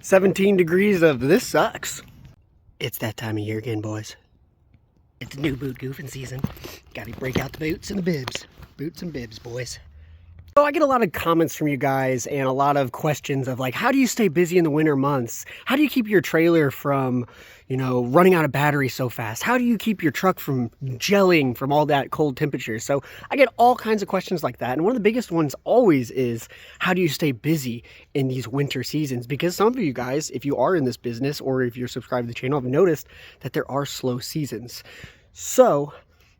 17 degrees of this sucks. It's that time of year again, boys. It's new boot goofing season. Gotta break out the boots and the bibs. Boots and bibs, boys. So I get a lot of comments from you guys and a lot of questions of like, how do you stay busy in the winter months? How do you keep your trailer from, running out of battery so fast? How do you keep your truck from gelling from all that cold temperature? So I get all kinds of questions like that. And one of the biggest ones always is, how do you stay busy in these winter seasons? Because some of you guys, if you are in this business or if you're subscribed to the channel, have noticed that there are slow seasons. So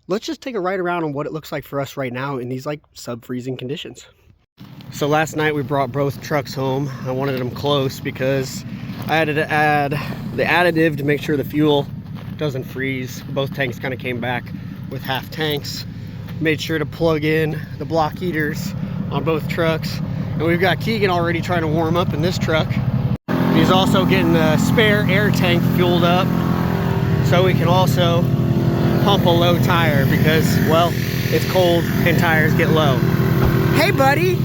let's just take a ride around on what it looks like for us right now in these like sub-freezing conditions. So last night we brought both trucks home. I wanted them close because I had to add the additive to make sure the fuel doesn't freeze. Both tanks kind of came back with half tanks. Made sure to plug in the block heaters on both trucks. And we've got Keegan already trying to warm up in this truck. He's also getting the spare air tank fueled up so we can also pump a low tire because, well, it's cold and tires get low. Hey, buddy.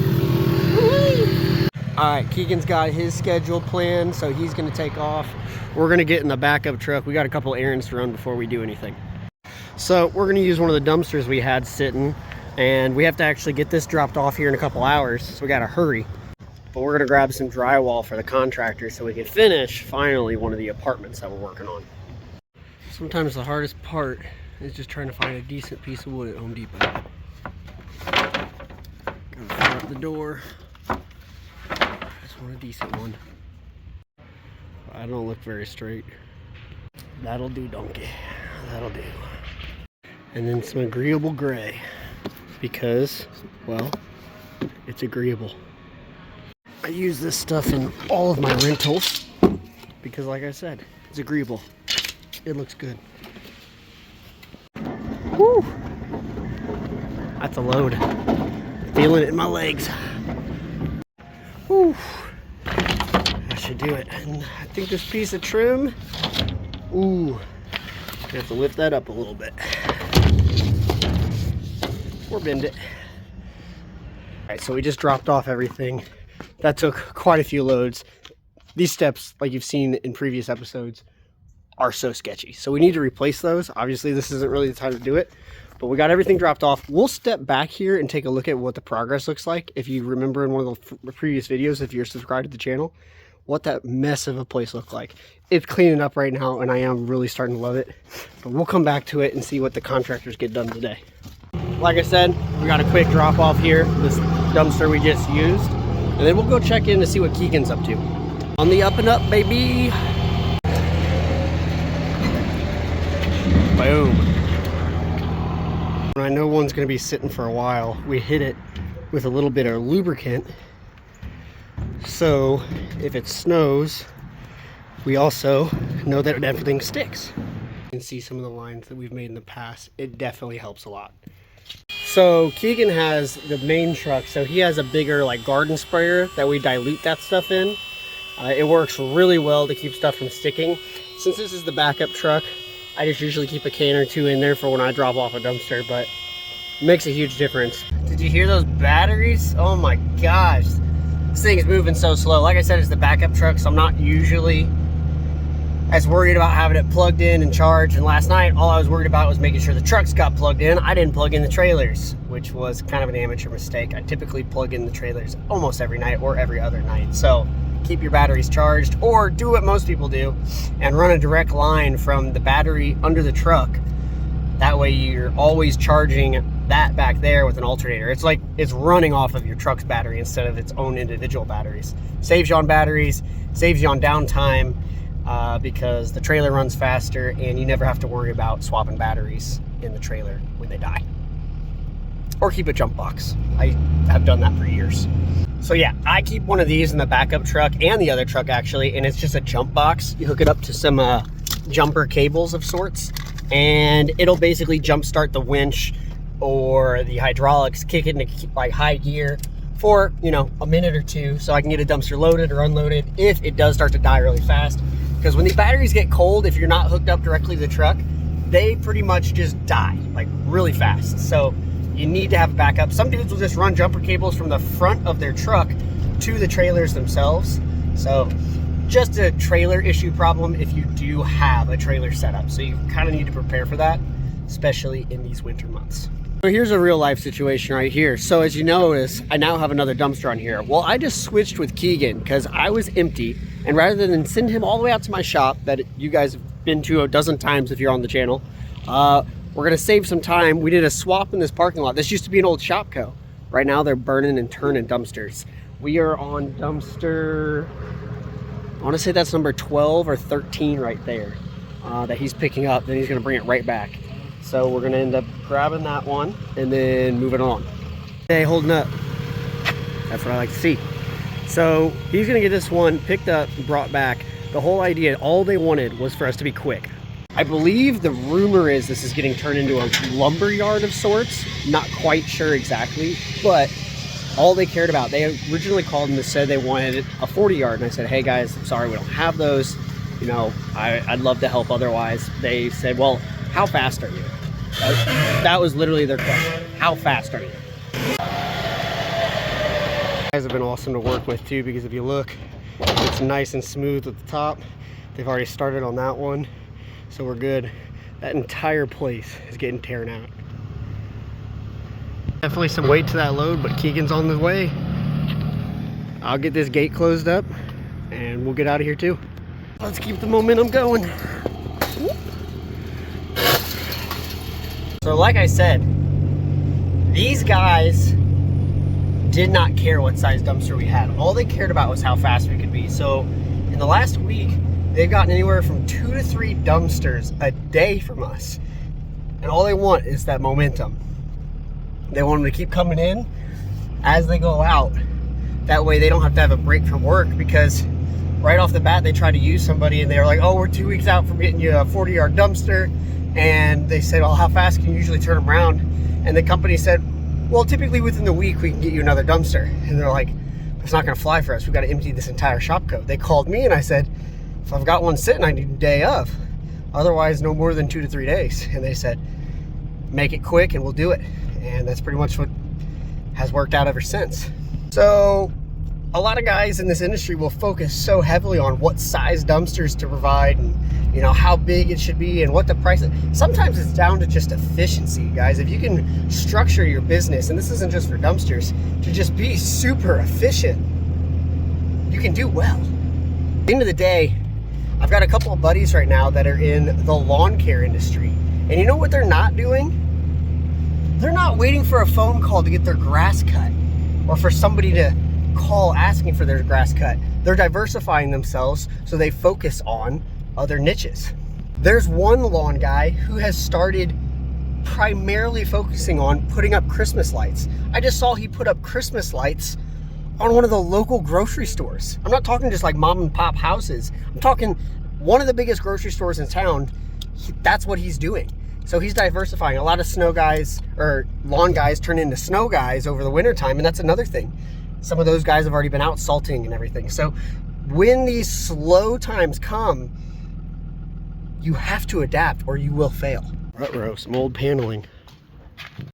All right, Keegan's got his schedule planned, so he's gonna take off. We're gonna get in the backup truck. We got a couple errands to run before we do anything. So we're gonna use one of the dumpsters we had sitting, and we have to actually get this dropped off here in a couple hours, so we gotta hurry. But we're gonna grab some drywall for the contractor so we can finish, finally, one of the apartments that we're working on. Sometimes the hardest part is just trying to find a decent piece of wood at Home Depot. Gotta fire up the door. Just want a decent one. I don't look very straight. That'll do, donkey. That'll do. And then some agreeable gray because, well, it's agreeable. I use this stuff in all of my rentals because, like I said, it's agreeable. It looks good. Woo! That's a load. Feeling it in my legs. Woo! That should do it. And I think this piece of trim, ooh, I have to lift that up a little bit. Or bend it. Alright, so we just dropped off everything. That took quite a few loads. These steps, like you've seen in previous episodes, are so sketchy. So we need to replace those. Obviously, this isn't really the time to do it, but we got everything dropped off. We'll step back here and take a look at what the progress looks like. If you remember in one of the previous videos, if you're subscribed to the channel, what that mess of a place looked like. It's cleaning up right now, and I am really starting to love it. But we'll come back to it and see what the contractors get done today. Like I said, we got a quick drop off here, this dumpster we just used, and then we'll go check in to see what Keegan's up to. On the up and up, baby. Boom. I know one's going to be sitting for a while. We hit it with a little bit of lubricant, so if it snows, we also know that everything sticks. You can see some of the lines that we've made in the past. It definitely helps a lot. So Keegan has the main truck, so he has a bigger like garden sprayer that we dilute that stuff in. It works really well to keep stuff from sticking. Since this is the backup truck, I just usually keep a can or two in there for when I drop off a dumpster, but it makes a huge difference. Did you hear those batteries? Oh my gosh. This thing is moving so slow. Like I said, it's the backup truck, so I'm not usually as worried about having it plugged in and charged. And last night, all I was worried about was making sure the trucks got plugged in. I didn't plug in the trailers, which was kind of an amateur mistake. I typically plug in the trailers almost every night or every other night. So keep your batteries charged, or do what most people do and run a direct line from the battery under the truck. That way you're always charging that back there with an alternator. It's like it's running off of your truck's battery instead of its own individual batteries. Saves you on batteries, saves you on downtime, because the trailer runs faster and you never have to worry about swapping batteries in the trailer when they die. Or keep a jump box. I have done that for years. So yeah, I keep one of these in the backup truck and the other truck actually, and it's just a jump box. You hook it up to some jumper cables of sorts, and it'll basically jump start the winch or the hydraulics, kick it into like high gear for, a minute or two, so I can get a dumpster loaded or unloaded if it does start to die really fast. Because when the batteries get cold, if you're not hooked up directly to the truck, they pretty much just die like really fast. So you need to have a backup. Some dudes will just run jumper cables from the front of their truck to the trailers themselves. So just a trailer issue problem if you do have a trailer setup. So you kind of need to prepare for that, especially in these winter months. So here's a real life situation right here. So as you notice, I now have another dumpster on here. Well, I just switched with Keegan because I was empty, and rather than send him all the way out to my shop that you guys have been to a dozen times if you're on the channel, we're gonna save some time. We did a swap in this parking lot. This used to be an old Shopco. Right now they're burning and turning dumpsters. We are on dumpster, I wanna say that's number 12 or 13 right there, that he's picking up. Then he's gonna bring it right back. So we're gonna end up grabbing that one and then moving on. Hey, holding up. That's what I like to see. So he's gonna get this one picked up, brought back. The whole idea, all they wanted was for us to be quick. I believe the rumor is this is getting turned into a lumber yard of sorts. Not quite sure exactly, but all they cared about, they originally called and said they wanted a 40 yard. And I said, hey guys, I'm sorry, we don't have those. You know, I'd love to help otherwise. They said, well, how fast are you? That was literally their question. How fast are you? Guys have been awesome to work with too, because if you look, it's nice and smooth at the top. They've already started on that one, so we're good. That entire place is getting teared out. Definitely some weight to that load, but Keegan's on the way. I'll get this gate closed up and we'll get out of here too. Let's keep the momentum going. So like I said, these guys did not care what size dumpster we had. All they cared about was how fast we could be. So in the last week, they've gotten anywhere from 2 to 3 dumpsters a day from us. And all they want is that momentum. They want them to keep coming in as they go out. That way they don't have to have a break from work, because right off the bat, they try to use somebody and they're like, oh, we're 2 weeks out from getting you a 40-yard dumpster. And they said, well, how fast can you usually turn them around? And the company said, well, typically within the week, we can get you another dumpster. And they're like, it's not gonna fly for us. We've got to empty this entire Shopco. They called me and I said, if I've got one sitting, I need a day of. Otherwise, no more than 2 to 3 days. And they said, make it quick and we'll do it. And that's pretty much what has worked out ever since. So a lot of guys in this industry will focus so heavily on what size dumpsters to provide and, you know, how big it should be and what the price is. Sometimes it's down to just efficiency, guys. If you can structure your business, and this isn't just for dumpsters, to just be super efficient, you can do well. At the end of the day, I've got a couple of buddies right now that are in the lawn care industry. And you know what they're not doing? They're not waiting for a phone call to get their grass cut, or for somebody to call asking for their grass cut. They're diversifying themselves so they focus on other niches. There's one lawn guy who has started primarily focusing on putting up Christmas lights. I just saw he put up Christmas lights on one of the local grocery stores. I'm not talking just like mom and pop houses. I'm talking one of the biggest grocery stores in town. That's what he's doing. So he's diversifying. A lot of snow guys or lawn guys turn into snow guys over the winter time, and that's another thing. Some of those guys have already been out salting and everything. So when these slow times come, you have to adapt or you will fail. Ruh-roh, some old paneling.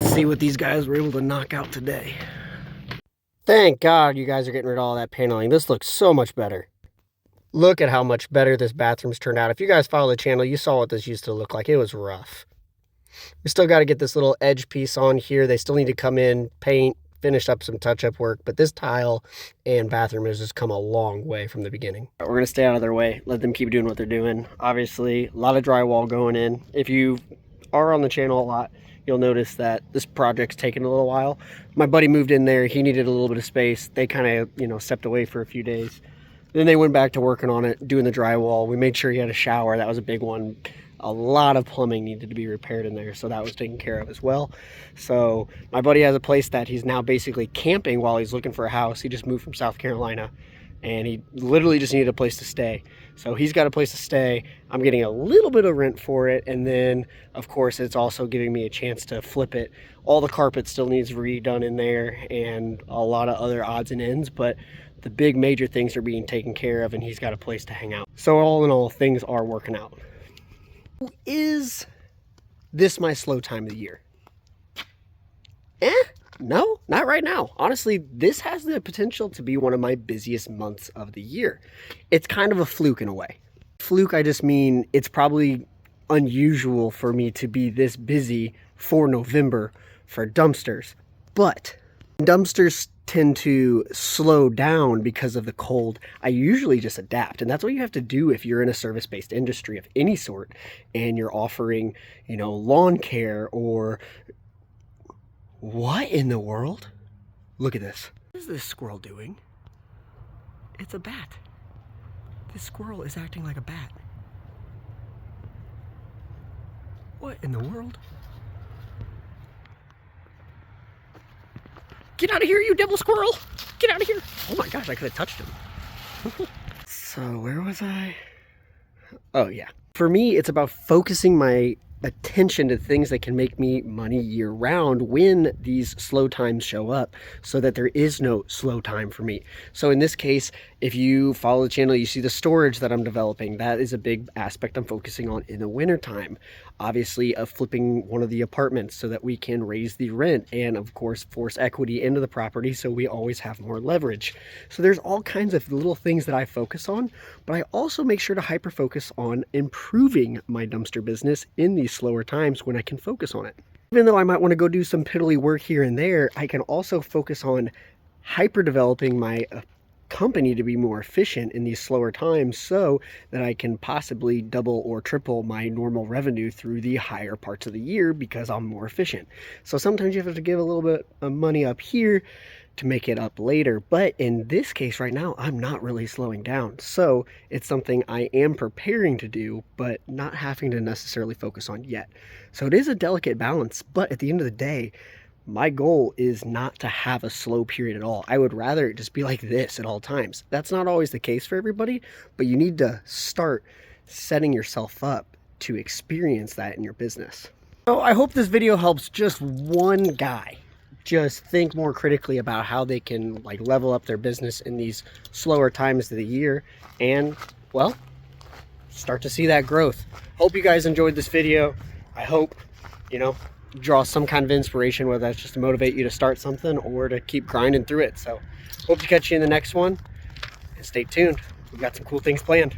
Let's see what these guys were able to knock out today. Thank God you guys are getting rid of all that paneling. This looks so much better. Look at how much better this bathroom's turned out. If you guys follow the channel, you saw what this used to look like. It was rough. We still got to get this little edge piece on here. They still need to come in, paint, finish up some touch-up work, but this tile and bathroom has just come a long way from the beginning. We're going to stay out of their way, let them keep doing what they're doing. Obviously, a lot of drywall going in. If you are on the channel a lot, you'll notice that this project's taken a little while. My buddy moved in there. He needed a little bit of space. They kind of, you know, stepped away for a few days. Then they went back to working on it, doing the drywall. We made sure he had a shower. That was a big one. A lot of plumbing needed to be repaired in there, so that was taken care of as well. So my buddy has a place that he's now basically camping while he's looking for a house. He just moved from South Carolina, and he literally just needed a place to stay. So he's got a place to stay. I'm getting a little bit of rent for it, and then of course it's also giving me a chance to flip it. All the carpet still needs redone in there, and a lot of other odds and ends, but the big major things are being taken care of, and he's got a place to hang out. So all in all, things are working out. Is this my slow time of the year? No, not right now. Honestly, this has the potential to be one of my busiest months of the year. It's kind of a fluke in a way. Fluke, I just mean it's probably unusual for me to be this busy for November for dumpsters. But dumpsters tend to slow down because of the cold. I usually just adapt, and that's what you have to do if you're in a service-based industry of any sort and you're offering, lawn care or what in the world? Look at this. What is this squirrel doing? It's a bat. This squirrel is acting like a bat. What in the world? Get out of here, you devil squirrel! Get out of here! Oh my gosh, I could have touched him. So where was I? Oh yeah. For me, it's about focusing my attention to things that can make me money year round when these slow times show up, so that there is no slow time for me. So in this case, if you follow the channel, you see the storage that I'm developing. That is a big aspect I'm focusing on in the winter time. Obviously, flipping one of the apartments so that we can raise the rent and of course force equity into the property so we always have more leverage. So there's all kinds of little things that I focus on, but I also make sure to hyper focus on improving my dumpster business in these slower times when I can focus on it. Even though I might want to go do some piddly work here and there, I can also focus on hyper developing my company to be more efficient in these slower times so that I can possibly double or triple my normal revenue through the higher parts of the year because I'm more efficient. So sometimes you have to give a little bit of money up here to make it up later. But in this case right now, I'm not really slowing down. So it's something I am preparing to do, but not having to necessarily focus on yet. So it is a delicate balance, but at the end of the day, my goal is not to have a slow period at all. I would rather it just be like this at all times. That's not always the case for everybody, but you need to start setting yourself up to experience that in your business. So I hope this video helps just one guy just think more critically about how they can level up their business in these slower times of the year and, well, start to see that growth. Hope you guys enjoyed this video. I hope, draw some kind of inspiration, whether that's just to motivate you to start something or to keep grinding through it. So hope to catch you in the next one, and stay tuned. We've got some cool things planned.